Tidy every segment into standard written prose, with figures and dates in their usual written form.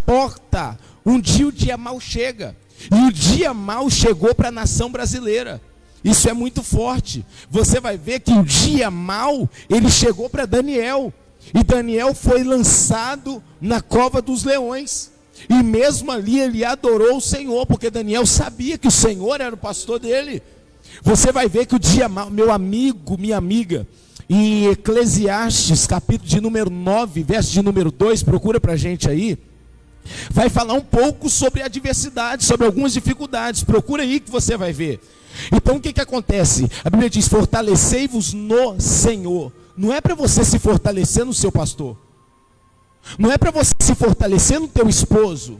porta, um dia o dia mau chega. E o dia mau chegou para a nação brasileira. Isso é muito forte. Você vai ver que o dia mau, ele chegou para Daniel. E Daniel foi lançado na cova dos leões. E mesmo ali ele adorou o Senhor, porque Daniel sabia que o Senhor era o pastor dele. Você vai ver que o dia mau, meu amigo, minha amiga, em Eclesiastes, capítulo de número 9, verso de número 2, procura para a gente aí, vai falar um pouco sobre a adversidade, sobre algumas dificuldades. Procura aí que você vai ver. Então o que acontece? A Bíblia diz: fortalecei-vos no Senhor. Não é para você se fortalecer no seu pastor, não é para você se fortalecer no teu esposo,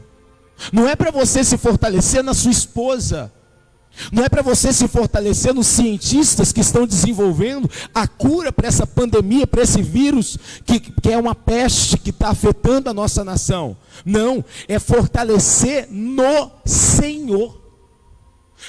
não é para você se fortalecer na sua esposa, não é para você se fortalecer nos cientistas que estão desenvolvendo a cura para essa pandemia, para esse vírus que é uma peste que está afetando a nossa nação. Não, é fortalecer no Senhor.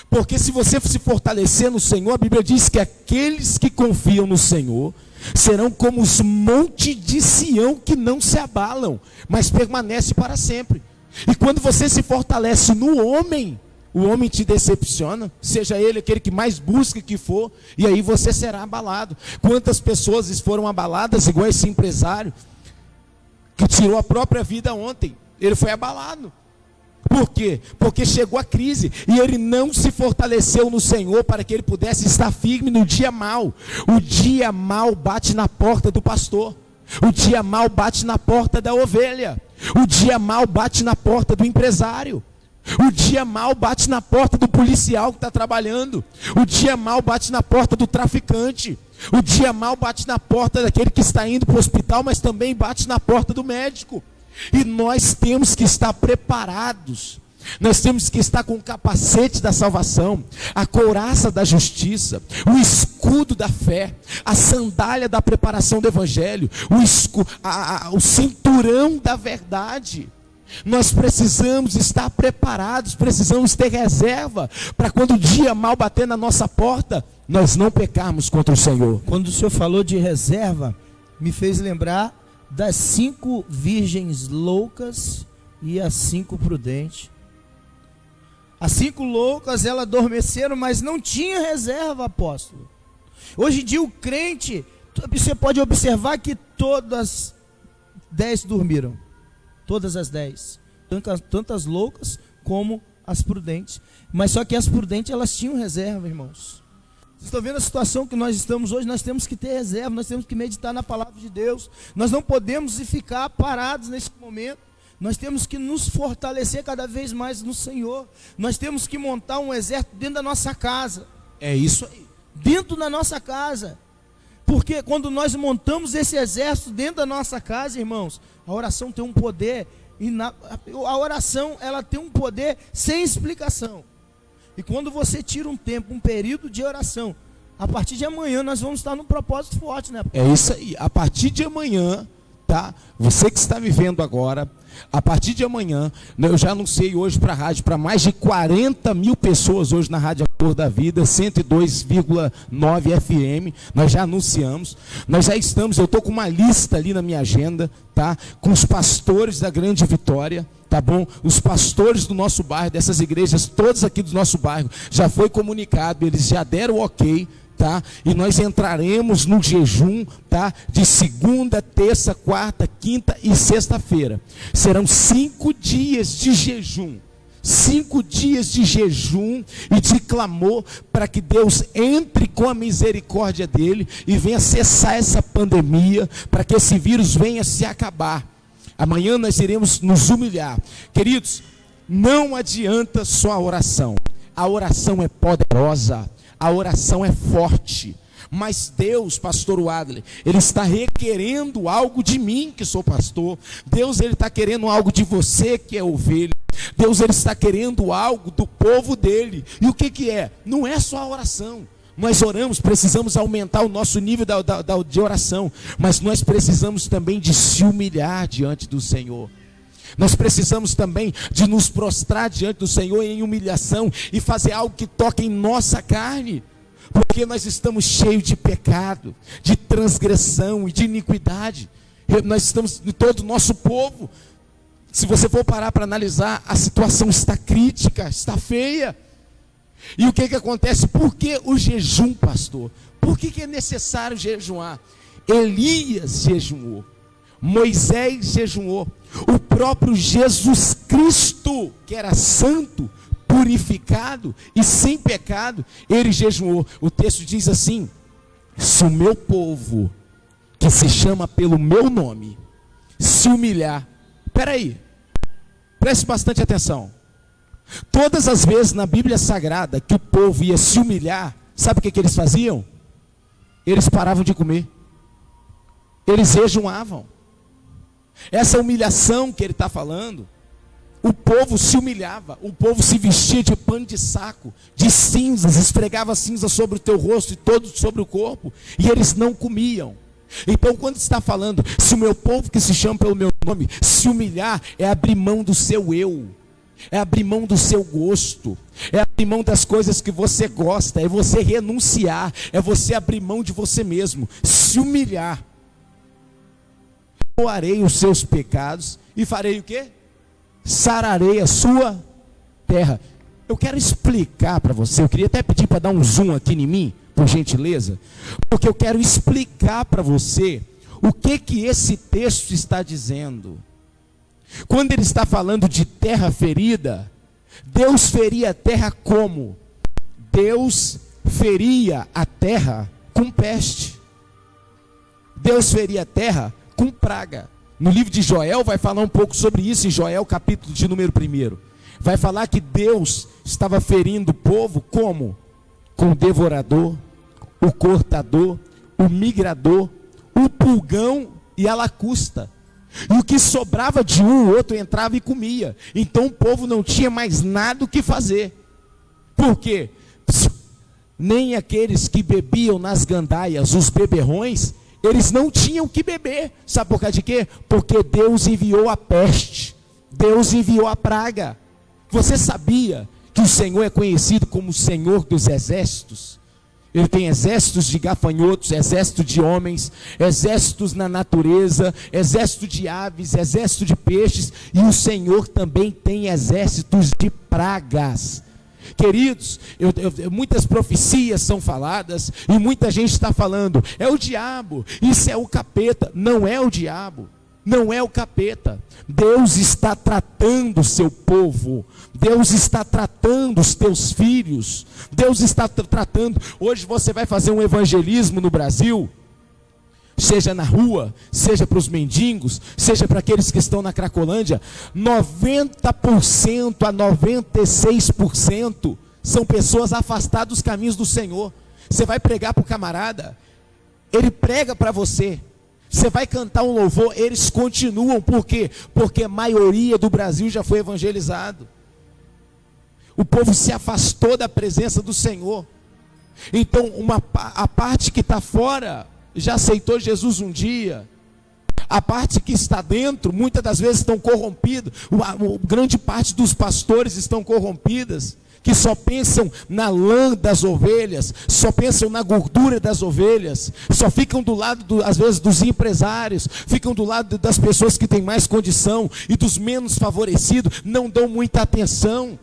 Porque se você se fortalecer no Senhor, a Bíblia diz que aqueles que confiam no Senhor serão como os montes de Sião que não se abalam, mas permanecem para sempre. E quando você se fortalece no homem, o homem te decepciona, seja ele aquele que mais busca que for, e aí você será abalado. Quantas pessoas foram abaladas, igual esse empresário, que tirou a própria vida ontem? Ele foi abalado. Por quê? Porque chegou a crise, e ele não se fortaleceu no Senhor, para que ele pudesse estar firme no dia mau. O dia mau bate na porta do pastor, o dia mau bate na porta da ovelha, o dia mau bate na porta do empresário, o dia mau bate na porta do policial que está trabalhando, o dia mau bate na porta do traficante, o dia mau bate na porta daquele que está indo para o hospital, mas também bate na porta do médico. E nós temos que estar preparados, nós temos que estar com o capacete da salvação, a couraça da justiça, o escudo da fé, a sandália da preparação do evangelho, o cinturão da verdade. Nós precisamos estar preparados, precisamos ter reserva, para quando o dia mal bater na nossa porta, nós não pecarmos contra o Senhor. Quando o Senhor falou de reserva, me fez lembrar das 5 virgens loucas e as 5 prudentes. As 5 loucas, elas adormeceram, mas não tinha reserva, apóstolo. Hoje em dia o crente, você pode observar que todas 10 dormiram. Todas as 10. Tanto as loucas como as prudentes. Mas só que as prudentes, elas tinham reserva, irmãos. Vocês estão vendo a situação que nós estamos hoje? Nós temos que ter reserva, nós temos que meditar na palavra de Deus. Nós não podemos ficar parados nesse momento. Nós temos que nos fortalecer cada vez mais no Senhor. Nós temos que montar um exército dentro da nossa casa. É isso aí. Dentro da nossa casa. Porque quando nós montamos esse exército dentro da nossa casa, irmãos, a oração tem um poder. A oração, ela tem um poder sem explicação. E quando você tira um tempo, um período de oração, a partir de amanhã nós vamos estar num propósito forte, né? É isso aí. A partir de amanhã, tá? Você que está me vendo agora, a partir de amanhã, eu já anunciei hoje para a rádio, para mais de 40 mil pessoas hoje na Rádio A Cor da Vida, 102,9 FM, nós já anunciamos, nós já estamos, eu estou com uma lista ali na minha agenda, tá? Com os pastores da Grande Vitória, tá bom? Os pastores do nosso bairro, dessas igrejas, todos aqui do nosso bairro, já foi comunicado, eles já deram o ok, tá? E nós entraremos no jejum, tá? De segunda, terça, quarta, quinta e sexta-feira. Serão 5 dias de jejum. 5 dias de jejum e de clamor para que Deus entre com a misericórdia dele e venha cessar essa pandemia, para que esse vírus venha se acabar. Amanhã nós iremos nos humilhar. Queridos, não adianta só a oração. A oração é poderosa. A oração é forte, mas Deus, pastor Wadley, Ele está requerendo algo de mim, que sou pastor. Deus, Ele está querendo algo de você, que é ovelha. Deus, Ele está querendo algo do povo dEle. E o que é? Não é só a oração. Nós oramos, precisamos aumentar o nosso nível de oração, mas nós precisamos também de se humilhar diante do Senhor. Nós precisamos também de nos prostrar diante do Senhor em humilhação e fazer algo que toque em nossa carne, porque nós estamos cheios de pecado, de transgressão e de iniquidade. Nós estamos, todo o nosso povo, Se você for parar para analisar, a situação está crítica, está feia. E o que acontece? Por que o jejum, pastor? Por que é necessário jejuar? Elias jejuou, Moisés jejuou, o próprio Jesus Cristo, que era santo, purificado e sem pecado, ele jejuou. O texto diz assim: se o meu povo, que se chama pelo meu nome, se humilhar. Peraí, preste bastante atenção. Todas as vezes na Bíblia Sagrada que o povo ia se humilhar, sabe o que eles faziam? Eles paravam de comer, eles jejuavam. Essa humilhação que ele está falando, o povo se humilhava, o povo se vestia de pano de saco, de cinzas, esfregava cinza sobre o teu rosto e todo sobre o corpo, e eles não comiam. Então, quando está falando, se o meu povo que se chama pelo meu nome se humilhar, é abrir mão do seu eu, é abrir mão do seu gosto, é abrir mão das coisas que você gosta, é você renunciar, é você abrir mão de você mesmo, se humilhar. Perdoarei os seus pecados e farei o quê? Sararei a sua terra. Eu quero explicar para você, eu queria até pedir para dar um zoom aqui em mim, por gentileza, porque eu quero explicar para você o que esse texto está dizendo. Quando ele está falando de terra ferida, Deus feria a terra como? Deus feria a terra com peste. Deus feria a terra com praga. No livro de Joel vai falar um pouco sobre isso, em Joel capítulo de número 1. Vai falar que Deus estava ferindo o povo como? Com o devorador, o cortador, o migrador, o pulgão e a lacusta. E o que sobrava de um, o outro entrava e comia. Então o povo não tinha mais nada o que fazer. Por quê? Nem aqueles que bebiam nas gandaias, os beberrões, eles não tinham o que beber. Sabe por causa de quê? Porque Deus enviou a peste, Deus enviou a praga. Você sabia que o Senhor é conhecido como o Senhor dos exércitos? Ele tem exércitos de gafanhotos, exército de homens, exércitos na natureza, exército de aves, exército de peixes, e o Senhor também tem exércitos de pragas. Queridos, muitas profecias são faladas, e muita gente está falando, é o diabo, isso é o capeta. Não é o diabo, não é o capeta. Deus está tratando o seu povo, Deus está tratando os teus filhos, Deus está tratando. Hoje você vai fazer um evangelismo no Brasil, seja na rua, seja para os mendigos, seja para aqueles que estão na Cracolândia, 90% a 96% são pessoas afastadas dos caminhos do Senhor. Você vai pregar para o camarada, ele prega para você. Você vai cantar um louvor, eles continuam. Por quê? Porque a maioria do Brasil já foi evangelizado. O povo se afastou da presença do Senhor. Então a parte que está fora já aceitou Jesus um dia. A parte que está dentro, muitas das vezes estão corrompidos. Grande parte dos pastores estão corrompidas, que só pensam na lã das ovelhas, só pensam na gordura das ovelhas, só ficam do lado, às vezes, dos empresários, ficam do lado das pessoas que têm mais condição, e dos menos favorecidos, não dão muita atenção.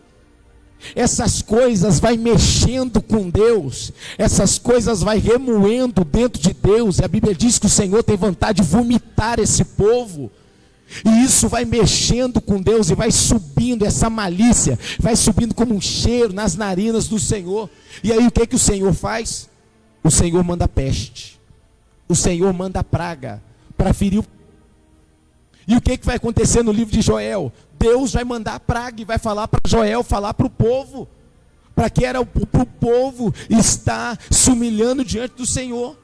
Essas coisas vai mexendo com Deus, essas coisas vai remoendo dentro de Deus, e a Bíblia diz que o Senhor tem vontade de vomitar esse povo. E isso vai mexendo com Deus e vai subindo, essa malícia vai subindo como um cheiro nas narinas do Senhor. E aí o que o Senhor faz? O Senhor manda peste, o Senhor manda praga para ferir o... E o que vai acontecer no livro de Joel? Deus vai mandar praga e vai falar para Joel, falar para o povo, para que era para o povo estar se humilhando diante do Senhor.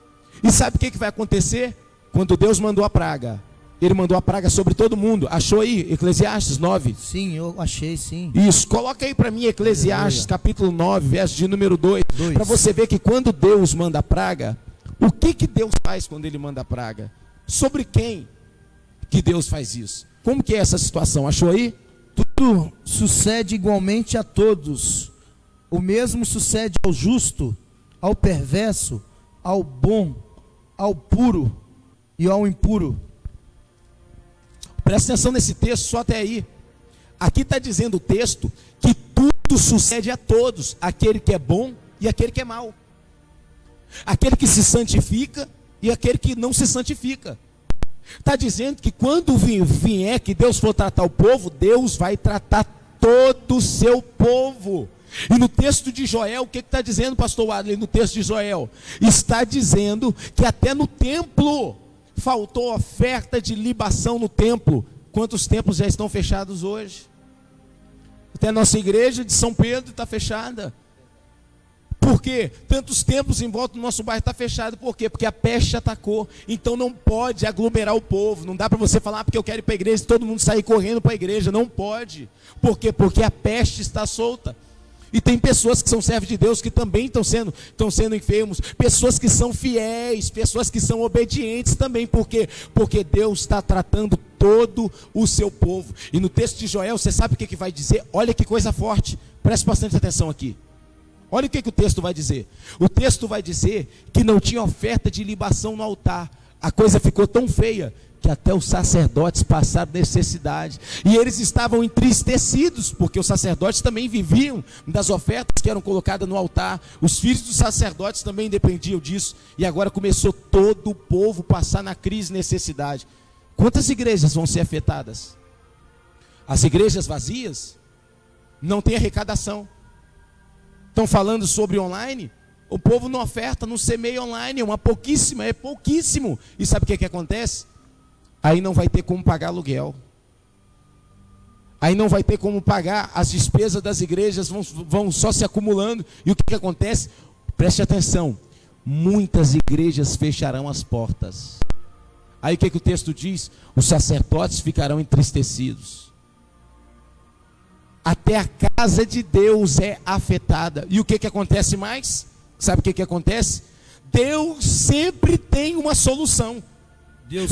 E sabe o que vai acontecer? Quando Deus mandou a praga, Ele mandou a praga sobre todo mundo. Achou aí, Eclesiastes 9? Sim, eu achei, sim. Isso, coloca aí para mim Eclesiastes capítulo 9, verso de número 2. Para você ver que quando Deus manda a praga, o que Deus faz quando Ele manda a praga? Sobre quem que Deus faz isso? Como que é essa situação? Achou aí? Tudo sucede igualmente a todos. O mesmo sucede ao justo, ao perverso, ao bom, ao puro e ao impuro. Presta atenção nesse texto, só até aí. Aqui está dizendo o texto que tudo sucede a todos, aquele que é bom e aquele que é mau, aquele que se santifica e aquele que não se santifica. Está dizendo que quando vier que Deus for tratar o povo, Deus vai tratar todo o seu povo. E no texto de Joel, o que está dizendo, pastor Adler, no texto de Joel? Está dizendo que até no templo faltou oferta de libação no templo. Quantos templos já estão fechados hoje? Até a nossa igreja de São Pedro está fechada. Por quê? Tantos templos em volta do nosso bairro está fechado. Por quê? Porque a peste atacou. Então não pode aglomerar o povo. Não dá para você falar porque eu quero ir para a igreja e todo mundo sair correndo para a igreja. Não pode. Por quê? Porque a peste está solta. E tem pessoas que são servos de Deus que também estão sendo enfermos. Pessoas que são fiéis, pessoas que são obedientes também. Por quê? Porque Deus está tratando todo o seu povo. E no texto de Joel, você sabe o que vai dizer? Olha que coisa forte. Preste bastante atenção aqui. Olha o que o texto vai dizer. O texto vai dizer que não tinha oferta de libação no altar. A coisa ficou tão feia que até os sacerdotes passaram necessidade. E eles estavam entristecidos, porque os sacerdotes também viviam das ofertas que eram colocadas no altar. Os filhos dos sacerdotes também dependiam disso. E agora começou todo o povo a passar na crise de necessidade. Quantas igrejas vão ser afetadas? As igrejas vazias não têm arrecadação. Estão falando sobre online, o povo não oferta, não semeia online, é pouquíssimo. E sabe o que acontece? Aí não vai ter como pagar aluguel. Aí não vai ter como pagar, as despesas das igrejas vão só se acumulando. E o que acontece? Preste atenção, muitas igrejas fecharão as portas. Aí o que o texto diz? Os sacerdotes ficarão entristecidos. Até a casa de Deus é afetada. E o que acontece mais? Sabe o que acontece? Deus sempre tem uma solução. Deus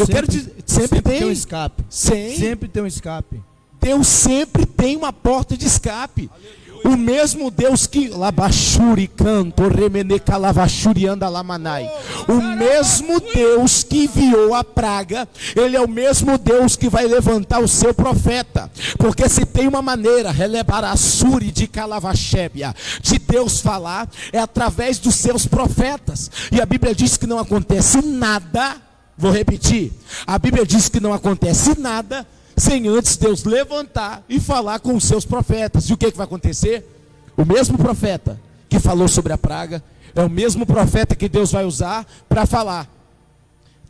sempre tem um escape. Sempre tem um escape. Deus sempre tem uma porta de escape. Aleluia. O mesmo Deus que labachuri canto remeneca lavachuri anda lamanai. O mesmo Deus que enviou a praga, ele é o mesmo Deus que vai levantar o seu profeta. Porque se tem uma maneira relebarassuri de calavachébia de Deus falar, é através dos seus profetas. E a Bíblia diz que não acontece nada. Vou repetir, a Bíblia diz que não acontece nada sem antes Deus levantar e falar com os seus profetas. E o que vai acontecer? O mesmo profeta que falou sobre a praga, é o mesmo profeta que Deus vai usar para falar.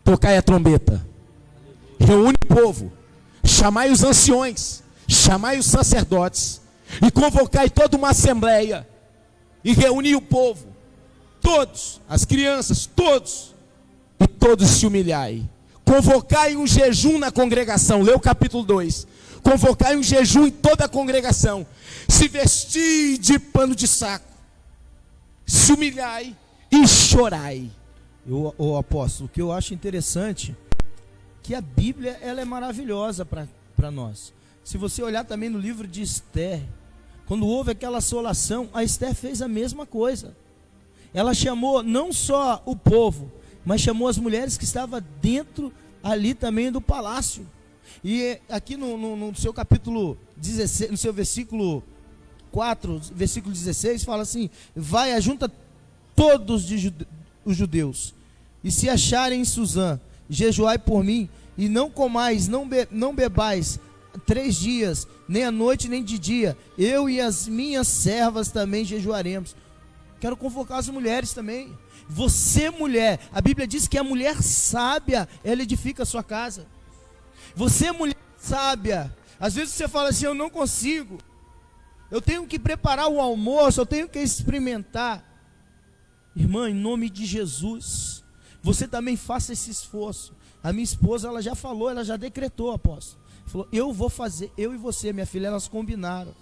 Tocai a trombeta, reúne o povo, chamai os anciões, chamai os sacerdotes, e convocai toda uma assembleia, e reuni o povo, todos, as crianças, todos, e todos se humilhai. Convocai um jejum na congregação. Lê o capítulo 2. Convocai um jejum em toda a congregação. Se vestir de pano de saco. Se humilhai e chorai. O apóstolo, o que eu acho interessante, que a Bíblia ela é maravilhosa para nós. Se você olhar também no livro de Esther, quando houve aquela assolação, a Esther fez a mesma coisa. Ela chamou não só o povo, mas chamou as mulheres que estavam dentro ali também do palácio. E aqui no seu capítulo 16, no seu versículo 4, versículo 16, fala assim: vai, ajunta todos os judeus, e se acharem em Suzã, jejuai por mim, e não comais, não bebais 3 dias, nem à noite nem de dia, eu e as minhas servas também jejuaremos. Quero convocar as mulheres também. Você, mulher, a Bíblia diz que a mulher sábia, ela edifica a sua casa. Você, mulher sábia, às vezes você fala assim: eu não consigo, eu tenho que preparar o almoço, eu tenho que experimentar. Irmã, em nome de Jesus, você também faça esse esforço. A minha esposa, ela já falou, ela já decretou, apóstolo. Falou: eu vou fazer, eu e você, minha filha, elas combinaram.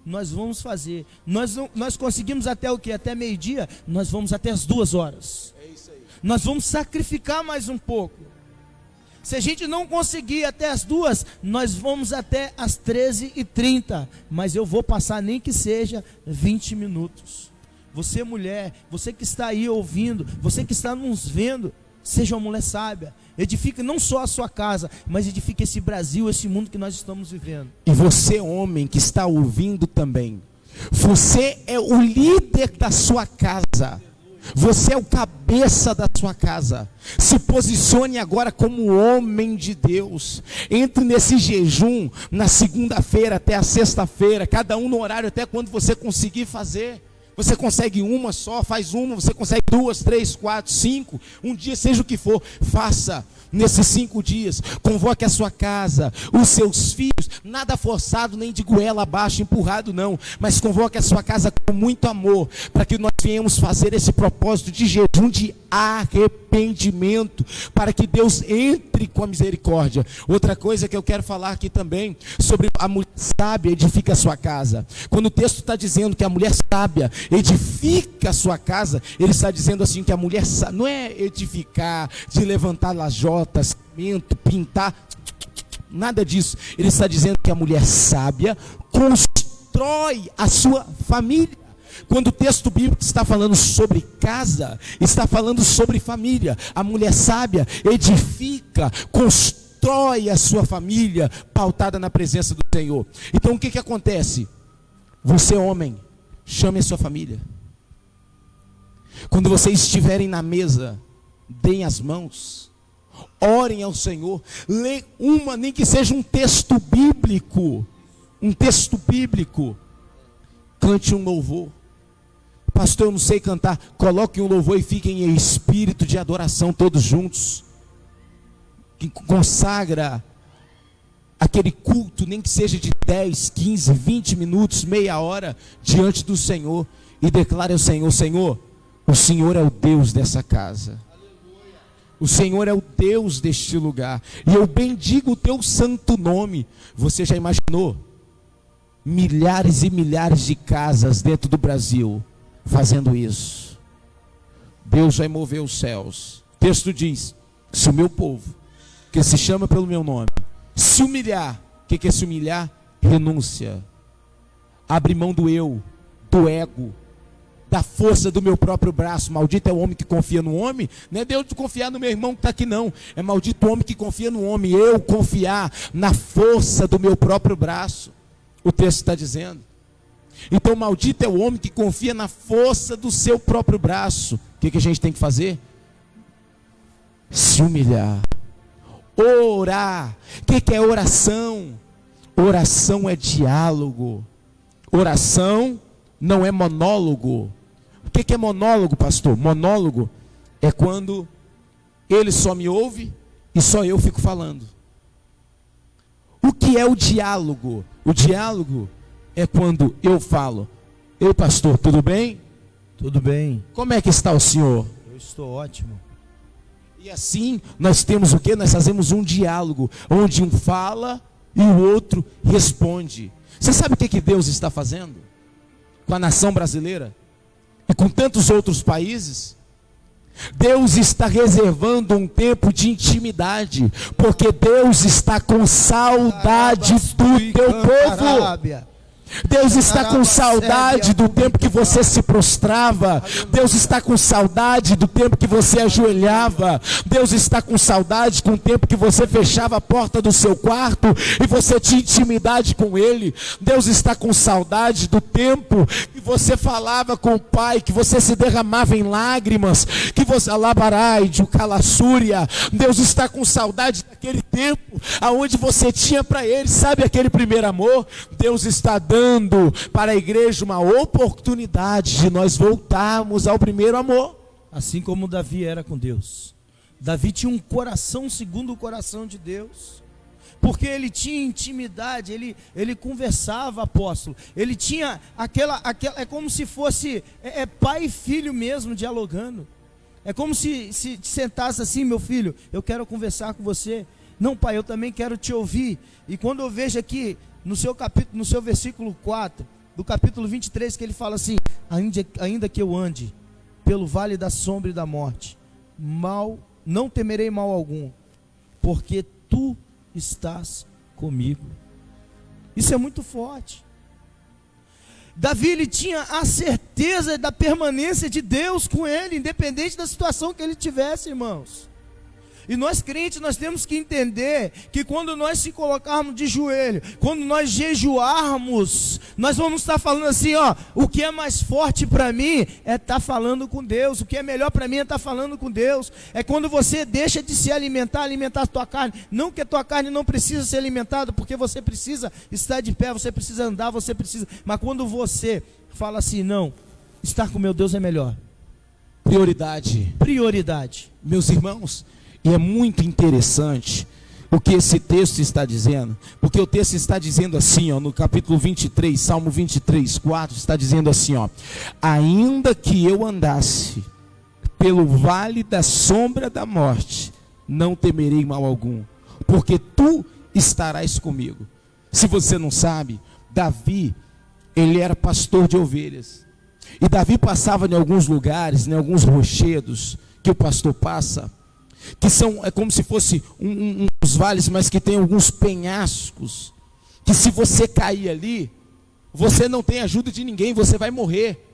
Nós vamos fazer. Nós conseguimos até o quê? Até meio-dia. Nós vamos até as 2 horas. É isso aí. Nós vamos sacrificar mais um pouco. Se a gente não conseguir até as 2, nós vamos até as 13h30. Mas eu vou passar nem que seja 20 minutos. Você, mulher, você que está aí ouvindo, você que está nos vendo, Seja uma mulher sábia. Edifica não só a sua casa, mas edifica esse Brasil, esse mundo que nós estamos vivendo. E você, homem, que está ouvindo também, você é o líder da sua casa. Você é o cabeça da sua casa. Se posicione agora como homem de Deus. Entre nesse jejum na segunda-feira até a sexta-feira, cada um no horário até quando você conseguir fazer. Você consegue uma só, faz uma, você consegue 2, 3, 4, 5, um dia, seja o que for, faça nesses 5 dias, convoque a sua casa, os seus filhos, nada forçado, nem de goela abaixo, empurrado não, mas convoque a sua casa com muito amor, para que nós venhamos fazer esse propósito de jejum de arrependimento, para que Deus entre com a misericórdia. Outra coisa que eu quero falar aqui também, sobre a mulher sábia edifica a sua casa. Quando o texto está dizendo que a mulher sábia edifica a sua casa, ele está dizendo assim que a mulher sábia, não é edificar, de levantar lajotas, cimento, pintar, nada disso. Ele está dizendo que a mulher sábia constrói a sua família. Quando o texto bíblico está falando sobre casa, está falando sobre família. A mulher sábia edifica, constrói a sua família, pautada na presença do Senhor. Então o que acontece? Você, homem, chame a sua família. Quando vocês estiverem na mesa, deem as mãos, orem ao Senhor, lê nem que seja um texto bíblico, cante um louvor. Pastor, eu não sei cantar. Coloque um louvor e fiquem em espírito de adoração todos juntos. Que consagra aquele culto, nem que seja de 10, 15, 20 minutos, meia hora, diante do Senhor. E declare ao Senhor: Senhor, o Senhor é o Deus dessa casa. O Senhor é o Deus deste lugar. E eu bendigo o teu santo nome. Você já imaginou? Milhares e milhares de casas dentro do Brasil fazendo isso. Deus vai mover os céus. O texto diz: se o meu povo, que se chama pelo meu nome, se humilhar. O que é se humilhar? Renúncia. Abre mão do eu, do ego, da força do meu próprio braço. Maldito é o homem que confia no homem. Não é Deus de confiar no meu irmão que está aqui não. É maldito o homem que confia no homem. Eu confiar na força do meu próprio braço. O texto está dizendo. Então maldito é o homem que confia na força do seu próprio braço. O que a gente tem que fazer? Se humilhar. Orar. O que é oração? Oração é diálogo. Oração não é monólogo. O que é monólogo, pastor? Monólogo é quando ele só me ouve e só eu fico falando. O que é o diálogo? O diálogo é quando eu falo: ei, pastor, tudo bem? Tudo bem. Como é que está o senhor? Eu estou ótimo. E assim nós temos o quê? Nós fazemos um diálogo, onde um fala e o outro responde. Você sabe o que Deus está fazendo com a nação brasileira e com tantos outros países? Deus está reservando um tempo de intimidade, porque Deus está com saudade do teu povo. Deus está com saudade do tempo que você se prostrava. Deus está com saudade do tempo que você ajoelhava. Deus está com saudade com o tempo que você fechava a porta do seu quarto e você tinha intimidade com Ele. Deus está com saudade do tempo que você falava com o Pai, que você se derramava em lágrimas, que você alabarai de calassúria. Deus está com saudade daquele tempo aonde você tinha para Ele, sabe, aquele primeiro amor. Deus está dando para a igreja uma oportunidade de nós voltarmos ao primeiro amor. Assim como Davi era com Deus. Davi tinha um coração segundo o coração de Deus, porque ele tinha intimidade, ele conversava, apóstolo. Ele tinha aquela é como se fosse pai e filho mesmo dialogando. É como se sentasse assim: meu filho, eu quero conversar com você. Não, pai, eu também quero te ouvir. E quando eu vejo aqui no seu versículo 4, do capítulo 23, que ele fala assim: ainda que eu ande pelo vale da sombra e da morte, não temerei mal algum, porque tu estás comigo. Isso é muito forte. Davi, ele tinha a certeza da permanência de Deus com ele, independente da situação que ele tivesse, irmãos. E nós crentes, nós temos que entender que quando nós se colocarmos de joelho, quando nós jejuarmos, nós vamos estar falando assim, ó, o que é mais forte para mim é estar falando com Deus, o que é melhor para mim é estar falando com Deus. É quando você deixa de se alimentar a tua carne, não que a tua carne não precisa ser alimentada, porque você precisa estar de pé, você precisa andar, você precisa, mas quando você fala assim, não, estar com meu Deus é melhor. Prioridade. Meus irmãos, e é muito interessante o que esse texto está dizendo, porque o texto está dizendo assim, ó, no capítulo 23, Salmo 23, 4, está dizendo assim, ó: ainda que eu andasse pelo vale da sombra da morte, não temerei mal algum, porque tu estarás comigo. Se você não sabe, Davi, ele era pastor de ovelhas, e Davi passava em alguns lugares, em alguns rochedos que o pastor passa, que são, é como se fosse uns vales, mas que tem alguns penhascos, que se você cair ali, você não tem ajuda de ninguém, você vai morrer.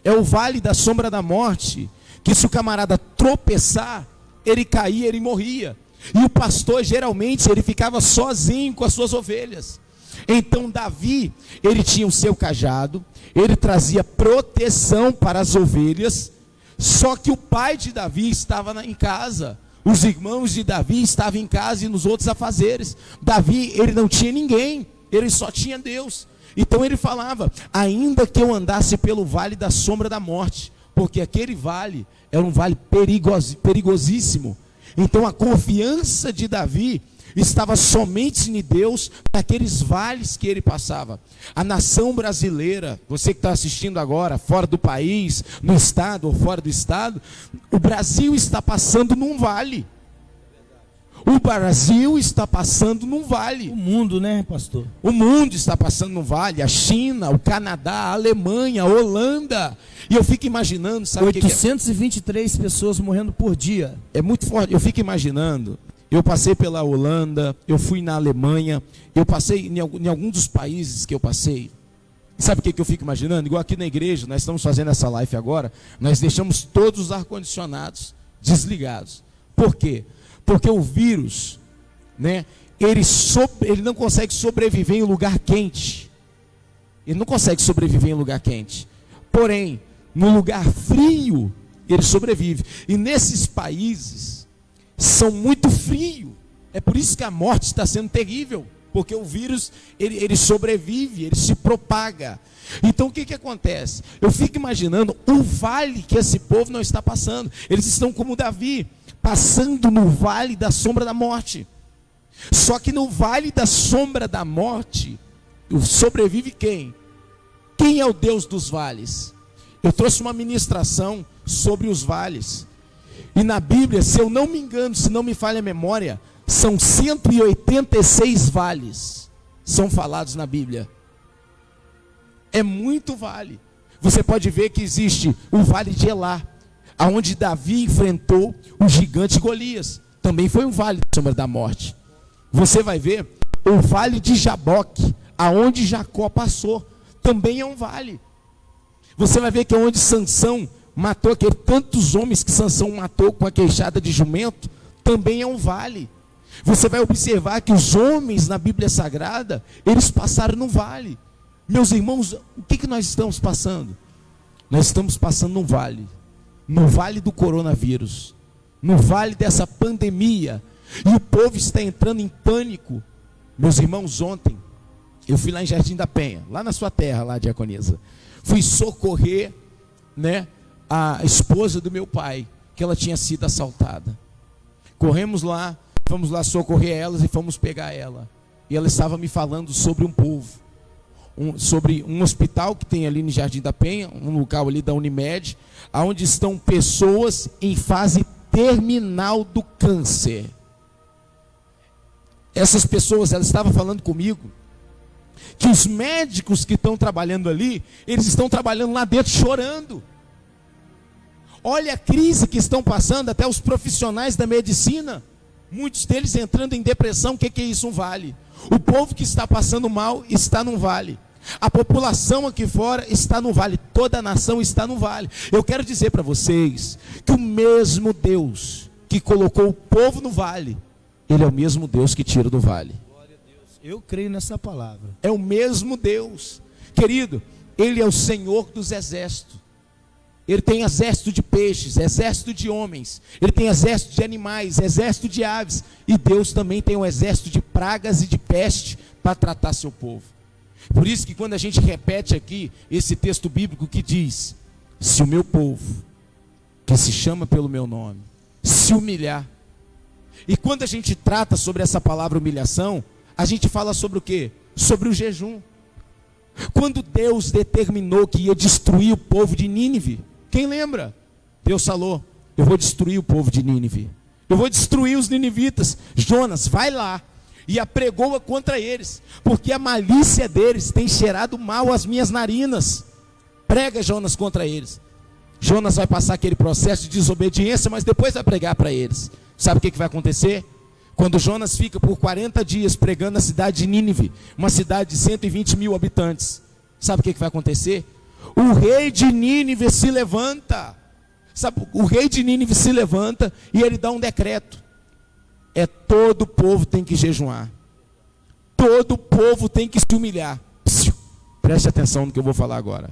É o vale da sombra da morte, que se o camarada tropeçar, ele caía, ele morria. E o pastor, geralmente, ele ficava sozinho com as suas ovelhas. Então Davi, ele tinha o seu cajado, ele trazia proteção para as ovelhas, só que o pai de Davi estava em casa, os irmãos de Davi estavam em casa e nos outros afazeres. Davi, ele não tinha ninguém, ele só tinha Deus. Então ele falava, ainda que eu andasse pelo vale da sombra da morte, porque aquele vale era um vale perigosíssimo. Então a confiança de Davi estava somente em Deus, naqueles vales que ele passava. A nação brasileira, você que está assistindo agora, fora do país, no estado ou fora do estado, o Brasil está passando num vale. O Brasil está passando num vale. O mundo, né, pastor? O mundo está passando num vale. A China, o Canadá, a Alemanha, a Holanda. E eu fico imaginando, sabe 823 pessoas morrendo por dia. É muito forte. Eu fico imaginando. Eu passei pela Holanda, eu fui na Alemanha, eu passei em algum dos países que eu passei. E sabe o que eu fico imaginando? Igual aqui na igreja, nós estamos fazendo essa live agora, nós deixamos todos os ar-condicionados desligados. Por quê? Porque o vírus, né, ele não consegue sobreviver em lugar quente. Ele não consegue sobreviver em lugar quente. Porém, no lugar frio, ele sobrevive. E nesses países são muito frios. É por isso que a morte está sendo terrível, porque o vírus ele sobrevive, ele se propaga. Então o que acontece? Eu fico imaginando o vale que esse povo não está passando. Eles estão como Davi, passando no vale da sombra da morte. Só que no vale da sombra da morte sobrevive quem? Quem é o Deus dos vales? Eu trouxe uma ministração sobre os vales. E na Bíblia, se eu não me engano, se não me falha a memória, são 186 vales são falados na Bíblia. É muito vale. Você pode ver que existe o vale de Elá, aonde Davi enfrentou o gigante Golias. Também foi um vale da sombra da morte. Você vai ver o vale de Jaboque, aonde Jacó passou. Também é um vale. Você vai ver que é onde Sansão matou tantos homens que Sansão matou com a queixada de jumento, também é um vale. Você vai observar que os homens na Bíblia Sagrada, eles passaram no vale. Meus irmãos, o que nós estamos passando? Nós estamos passando num vale, no vale do coronavírus, no vale dessa pandemia, e o povo está entrando em pânico. Meus irmãos, ontem, eu fui lá em Jardim da Penha, lá na sua terra, lá, Diaconisa, fui socorrer, né, a esposa do meu pai, que ela tinha sido assaltada. Corremos lá, fomos lá socorrer elas e fomos pegar ela. E ela estava me falando sobre um povo, sobre um hospital que tem ali no Jardim da Penha, um local ali da Unimed, onde estão pessoas em fase terminal do câncer. Essas pessoas, ela estava falando comigo, que os médicos que estão trabalhando ali, eles estão trabalhando lá dentro chorando. Olha a crise que estão passando, até os profissionais da medicina, muitos deles entrando em depressão. O que é isso? Um vale. O povo que está passando mal está num vale. A população aqui fora está no vale. Toda a nação está no vale. Eu quero dizer para vocês que o mesmo Deus que que colocou o povo no vale, Ele é o mesmo Deus que tira do vale. Eu creio nessa palavra. É o mesmo Deus. Querido, Ele é o Senhor dos exércitos. Ele tem exército de peixes, exército de homens. Ele tem exército de animais, exército de aves. E Deus também tem um exército de pragas e de peste para tratar seu povo. Por isso que quando a gente repete aqui esse texto bíblico que diz: se o meu povo, que se chama pelo meu nome, se humilhar. E quando a gente trata sobre essa palavra humilhação, a gente fala sobre o quê? Sobre o jejum. Quando Deus determinou que ia destruir o povo de Nínive, quem lembra? Deus falou: eu vou destruir o povo de Nínive. Eu vou destruir os ninivitas. Jonas, vai lá e apregoa contra eles, porque a malícia deles tem cheirado mal às minhas narinas. Prega, Jonas, contra eles. Jonas vai passar aquele processo de desobediência, mas depois vai pregar para eles. Sabe o que vai acontecer? Quando Jonas fica por 40 dias pregando na cidade de Nínive, uma cidade de 120 mil habitantes, sabe o que vai acontecer? O rei de Nínive se levanta. Sabe, o rei de Nínive se levanta e ele dá um decreto. Todo o povo tem que jejuar. Todo o povo tem que se humilhar. Preste atenção no que eu vou falar agora.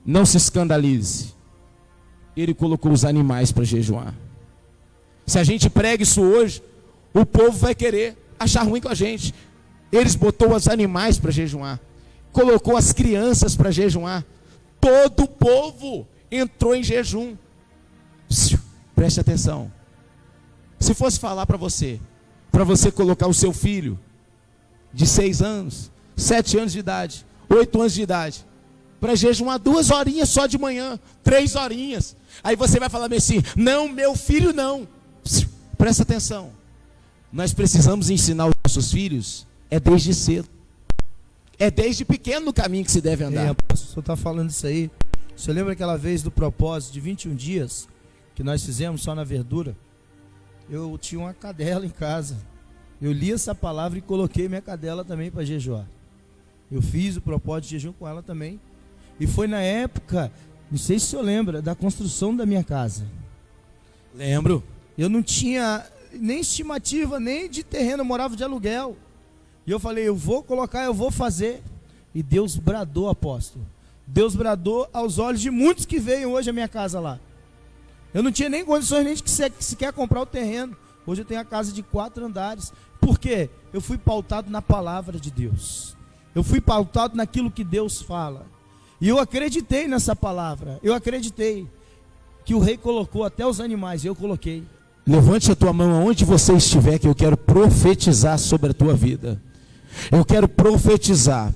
Não se escandalize. Ele colocou os animais para jejuar. Se a gente prega isso hoje, o povo vai querer achar ruim com a gente. Eles botou os animais para jejuar. Colocou as crianças para jejuar. Todo o povo entrou em jejum. Preste atenção. Se fosse falar para você colocar o seu filho de 6 anos, 7 anos de idade, 8 anos de idade, para jejuar 2 horinhas só de manhã, 3 horinhas. Aí você vai falar assim: não, meu filho não. Presta atenção. Nós precisamos ensinar os nossos filhos, desde cedo. É desde pequeno no caminho que se deve andar. O senhor está falando isso aí. O senhor lembra aquela vez do propósito de 21 dias que nós fizemos só na verdura? Eu tinha uma cadela em casa. Eu li essa palavra e coloquei minha cadela também para jejuar. Eu fiz o propósito de jejum com ela também. E foi na época, não sei se o senhor lembra, da construção da minha casa. Lembro. Eu não tinha nem estimativa, nem de terreno, eu morava de aluguel. E eu falei: eu vou colocar, eu vou fazer. E Deus bradou, apóstolo. Deus bradou aos olhos de muitos que veem hoje a minha casa lá. Eu não tinha nem condições nem de sequer comprar o terreno. Hoje eu tenho a casa de 4 andares. Por quê? Eu fui pautado na palavra de Deus. Eu fui pautado naquilo que Deus fala. E eu acreditei nessa palavra. Eu acreditei que o rei colocou até os animais. Eu coloquei. Levante a tua mão aonde você estiver, que eu quero profetizar sobre a tua vida. Eu quero profetizar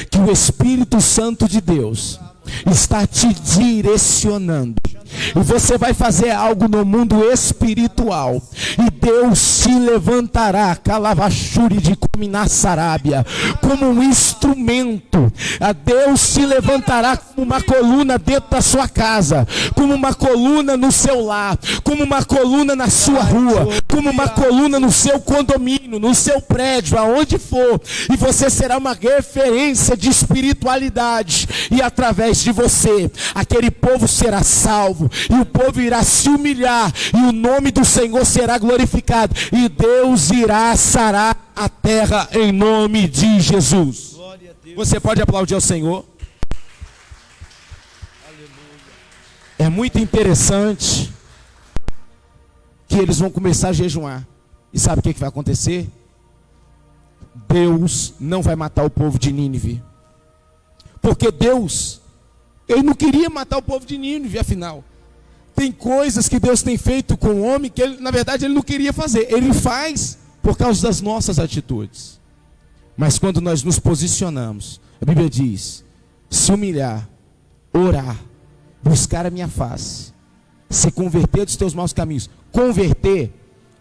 que o Espírito Santo de Deus está te direcionando. E você vai fazer algo no mundo espiritual. E Deus se levantará, Calavachuri de Cominassarabia, como um instrumento. A Deus se levantará como uma coluna dentro da sua casa, como uma coluna no seu lar, como uma coluna na sua rua, como uma coluna no seu condomínio, no seu prédio, aonde for. E você será uma referência de espiritualidade. E através de você, aquele povo será salvo. E o povo irá se humilhar, e o nome do Senhor será glorificado, e Deus irá sarar a terra em nome de Jesus. Você pode aplaudir ao Senhor? Aleluia. É muito interessante que eles vão começar a jejuar. E sabe o que vai acontecer? Deus não vai matar o povo de Nínive, porque Deus, Ele não queria matar o povo de Nínive. Afinal, tem coisas que Deus tem feito com o homem que ele, na verdade, Ele não queria fazer. Ele faz por causa das nossas atitudes. Mas quando nós nos posicionamos, a Bíblia diz: se humilhar, orar, buscar a minha face, se converter dos teus maus caminhos. Converter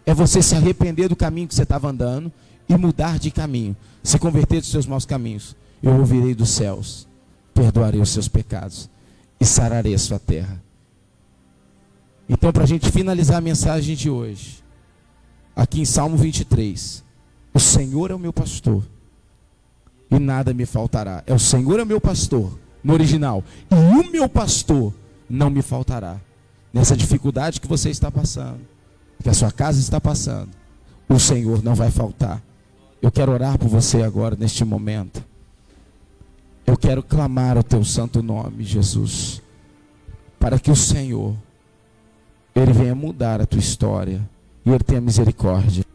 é você se arrepender do caminho que você estava andando e mudar de caminho. Se converter dos seus maus caminhos, eu ouvirei dos céus, perdoarei os seus pecados e sararei a sua terra. Então, para a gente finalizar a mensagem de hoje, aqui em Salmo 23, o Senhor é o meu pastor e nada me faltará. O Senhor é o meu pastor, no original, e o meu pastor não me faltará. Nessa dificuldade que você está passando, que a sua casa está passando, o Senhor não vai faltar. Eu quero orar por você agora, neste momento. Eu quero clamar o teu santo nome, Jesus, para que o Senhor, Ele venha mudar a tua história e Ele tenha misericórdia.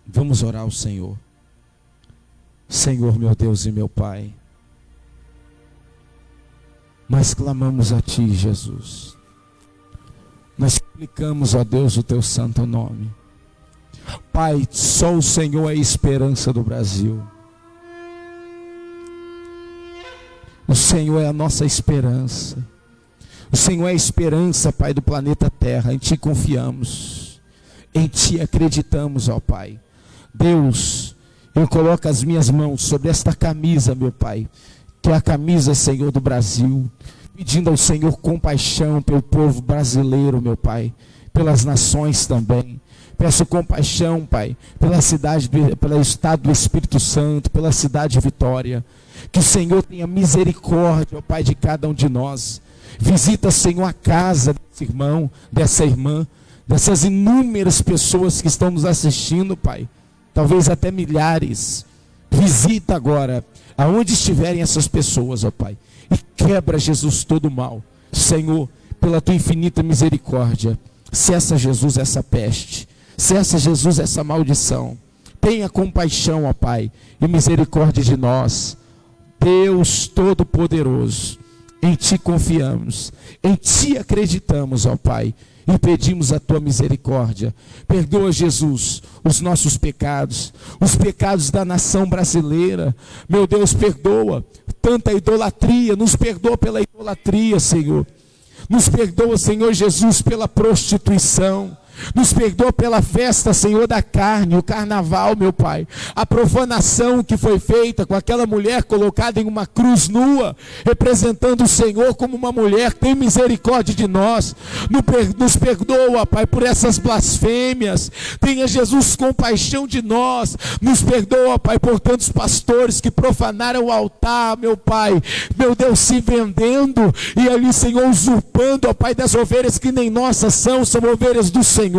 Vamos orar ao Senhor. Senhor, meu Deus e meu Pai, nós clamamos a Ti, Jesus. Nós suplicamos a Deus o Teu santo nome. Pai, só o Senhor é a esperança do Brasil. O Senhor é a nossa esperança. O Senhor é a esperança, Pai, do planeta Terra. Em Ti confiamos. Em Ti acreditamos, ó Pai. Deus, eu coloco as minhas mãos sobre esta camisa, meu Pai, que é a camisa, Senhor, do Brasil, pedindo ao Senhor compaixão pelo povo brasileiro, meu Pai, pelas nações também. Peço compaixão, Pai, pela cidade, pelo estado do Espírito Santo, pela cidade de Vitória. Que o Senhor tenha misericórdia, ó Pai, de cada um de nós. Visita, Senhor, a casa desse irmão, dessa irmã, dessas inúmeras pessoas que estão nos assistindo, Pai. Talvez até milhares. Visita agora, aonde estiverem essas pessoas, ó Pai. E quebra, Jesus, todo o mal. Senhor, pela Tua infinita misericórdia, cessa, Jesus, essa peste. Cessa, Jesus, essa maldição. Tenha compaixão, ó Pai, e misericórdia de nós. Deus Todo-Poderoso, em Ti confiamos, em Ti acreditamos, ó Pai, e pedimos a Tua misericórdia. Perdoa, Jesus, os nossos pecados, os pecados da nação brasileira. Meu Deus, perdoa tanta idolatria, nos perdoa pela idolatria, Senhor. Nos perdoa, Senhor Jesus, pela prostituição. Nos perdoa pela festa, Senhor, da carne, o carnaval, meu Pai. A profanação que foi feita com aquela mulher colocada em uma cruz nua, representando o Senhor como uma mulher. Tem misericórdia de nós. Nos perdoa, Pai, por essas blasfêmias. Tenha, Jesus, compaixão de nós. Nos perdoa, Pai, por tantos pastores que profanaram o altar, meu Pai. Meu Deus, se vendendo e ali, Senhor, usurpando, ó Pai, das ovelhas que nem nossas são ovelhas do Senhor.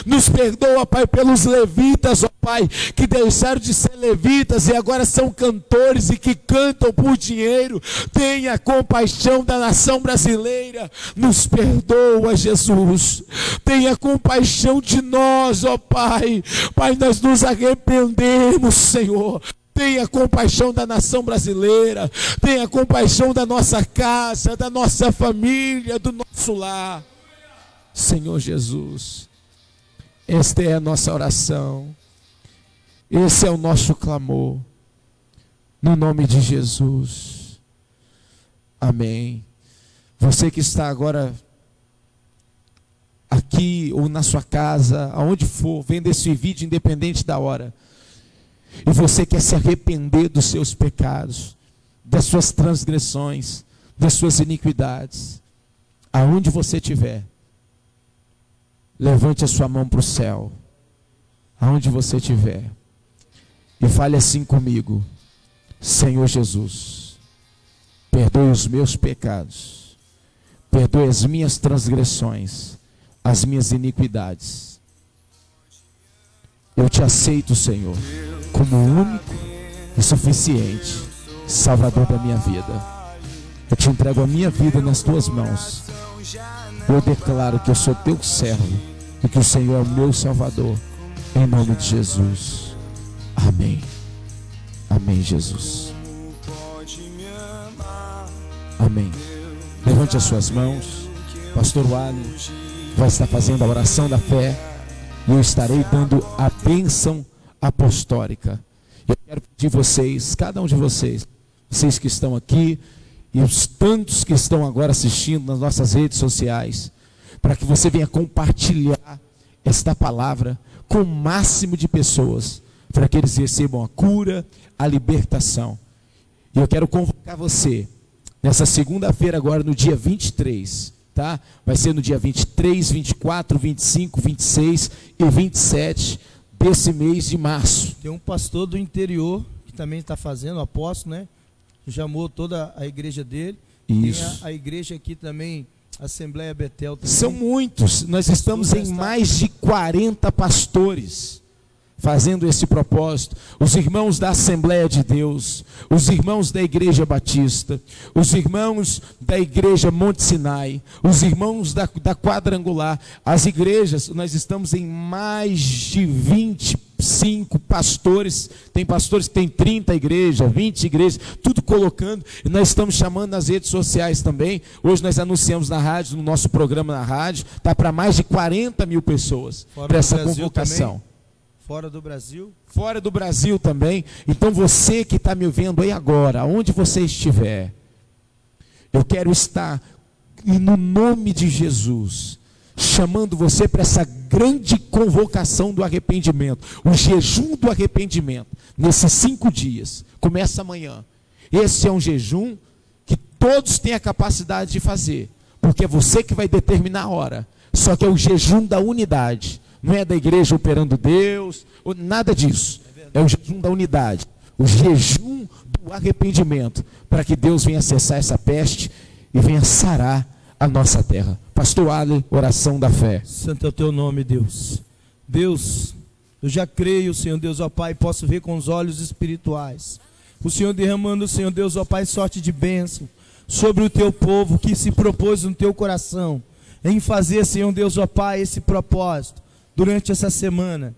Nos perdoa, Pai, pelos levitas, ó Pai, que deixaram de ser levitas e agora são cantores e que cantam por dinheiro. Tenha compaixão da nação brasileira. Nos perdoa, Jesus. Tenha compaixão de nós, ó Pai. Pai, nós nos arrependemos, Senhor. Tenha compaixão da nação brasileira. Tenha compaixão da nossa casa, da nossa família, do nosso lar. Senhor Jesus, esta é a nossa oração, esse é o nosso clamor, no nome de Jesus, amém. Você que está agora aqui ou na sua casa, aonde for, vendo esse vídeo independente da hora, e você quer se arrepender dos seus pecados, das suas transgressões, das suas iniquidades, aonde você estiver, levante a sua mão para o céu, aonde você estiver, e fale assim comigo: Senhor Jesus, perdoe os meus pecados, perdoe as minhas transgressões, as minhas iniquidades. Eu te aceito, Senhor, como o único e suficiente Salvador da minha vida. Eu te entrego a minha vida nas tuas mãos. Eu declaro que eu sou teu servo e que o Senhor é o meu Salvador, em nome de Jesus, amém. Amém, Jesus, amém. Levante as suas mãos. Pastor Wally vai estar fazendo a oração da fé e eu estarei dando a bênção apostólica. Eu quero pedir vocês, cada um de vocês, vocês que estão aqui e os tantos que estão agora assistindo nas nossas redes sociais, para que você venha compartilhar esta palavra com o máximo de pessoas, para que eles recebam a cura, a libertação. E eu quero convocar você, nessa segunda-feira agora, no dia 23, tá? Vai ser no dia 23, 24, 25, 26 e 27 desse mês de março. Tem um pastor do interior que também está fazendo, apóstolo, né? Chamou toda a igreja dele. Isso. Tem a igreja aqui também Assembleia Betel também. São muitos. Nós estamos em mais de 40 pastores fazendo esse propósito. Os irmãos da Assembleia de Deus, os irmãos da Igreja Batista, os irmãos da Igreja Monte Sinai, os irmãos da Quadrangular, as igrejas. Nós estamos em mais de 25 pastores. Tem pastores que tem 30 igrejas, 20 igrejas, tudo colocando. E nós estamos chamando nas redes sociais também. Hoje nós anunciamos na rádio, no nosso programa na rádio, está para mais de 40 mil pessoas para essa convocação. Também. Fora do Brasil? Fora do Brasil também. Então você que está me ouvindo aí agora, onde você estiver, eu quero estar, no nome de Jesus, chamando você para essa grande convocação do arrependimento, o jejum do arrependimento, nesses 5 dias, começa amanhã. Esse é um jejum que todos têm a capacidade de fazer, porque é você que vai determinar a hora, só que é o jejum da unidade. Não é da igreja operando Deus, ou nada disso. É o jejum da unidade, o jejum do arrependimento, para que Deus venha cessar essa peste e venha sarar a nossa terra. Pastor Ale, oração da fé. Santo é o teu nome, Deus. Deus, eu já creio, Senhor Deus, ó Pai, posso ver com os olhos espirituais. O Senhor derramando, Senhor Deus, ó Pai, sorte de bênção sobre o teu povo que se propôs no teu coração em fazer, Senhor Deus, ó Pai, esse propósito. Durante essa semana,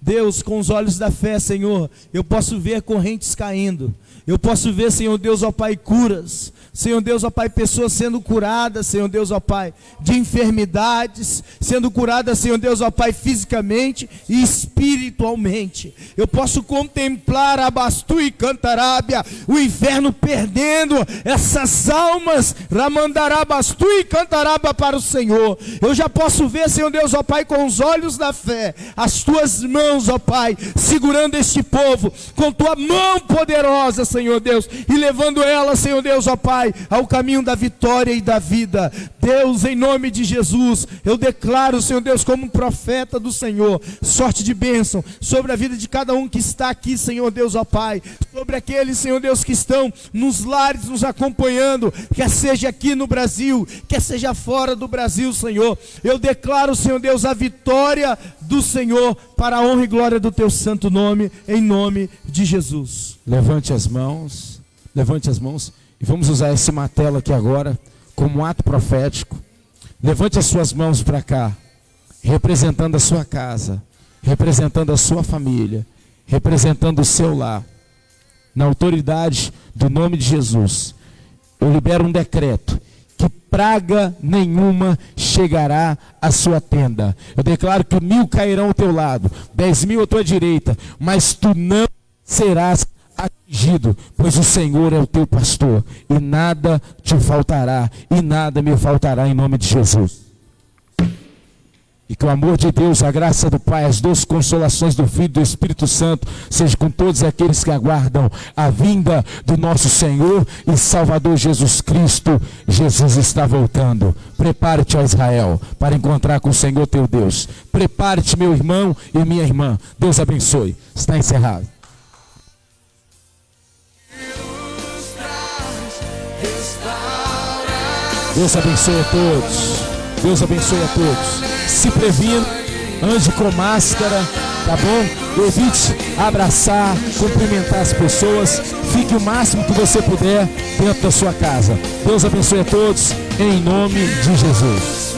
Deus, com os olhos da fé, Senhor, eu posso ver correntes caindo, eu posso ver, Senhor Deus, ó Pai, curas, Senhor Deus, ó Pai, pessoas sendo curadas, Senhor Deus, ó Pai, de enfermidades, sendo curadas, Senhor Deus, ó Pai, fisicamente e espiritualmente. Eu posso contemplar Abastu e Cantarábia, o inferno perdendo essas almas, Ramandarabastu e Cantarábia para o Senhor. Eu já posso ver, Senhor Deus, ó Pai, com os olhos da fé, as tuas mãos, ó Pai, segurando este povo, com tua mão poderosa, Senhor Deus, e levando ela, Senhor Deus, ó Pai, ao caminho da vitória e da vida. Deus, em nome de Jesus, eu declaro, Senhor Deus, como um profeta do Senhor, sorte de bênção sobre a vida de cada um que está aqui, Senhor Deus, ó Pai, sobre aqueles, Senhor Deus, que estão nos lares nos acompanhando, quer seja aqui no Brasil, quer seja fora do Brasil, Senhor. Eu declaro, Senhor Deus, a vitória do Senhor para a honra e glória do teu santo nome, em nome de Jesus. Levante as mãos e vamos usar esse martelo aqui agora como um ato profético. Levante as suas mãos para cá, representando a sua casa, representando a sua família, representando o seu lar. Na autoridade do nome de Jesus, eu libero um decreto que praga nenhuma chegará à sua tenda. Eu declaro que 1000 cairão ao teu lado, 10.000 à tua direita, mas tu não serás atingido, pois o Senhor é o teu pastor, e nada te faltará, e nada me faltará, em nome de Jesus. E que o amor de Deus, a graça do Pai, as doces consolações do Filho e do Espírito Santo seja com todos aqueles que aguardam a vinda do nosso Senhor e Salvador Jesus Cristo. Jesus está voltando. Prepare-te, ó Israel, para encontrar com o Senhor teu Deus. Prepare-te, meu irmão e minha irmã. Deus abençoe. Está encerrado. Deus abençoe a todos. Deus abençoe a todos. Se previna, ande com máscara, tá bom? Evite abraçar, cumprimentar as pessoas. Fique o máximo que você puder dentro da sua casa. Deus abençoe a todos, em nome de Jesus.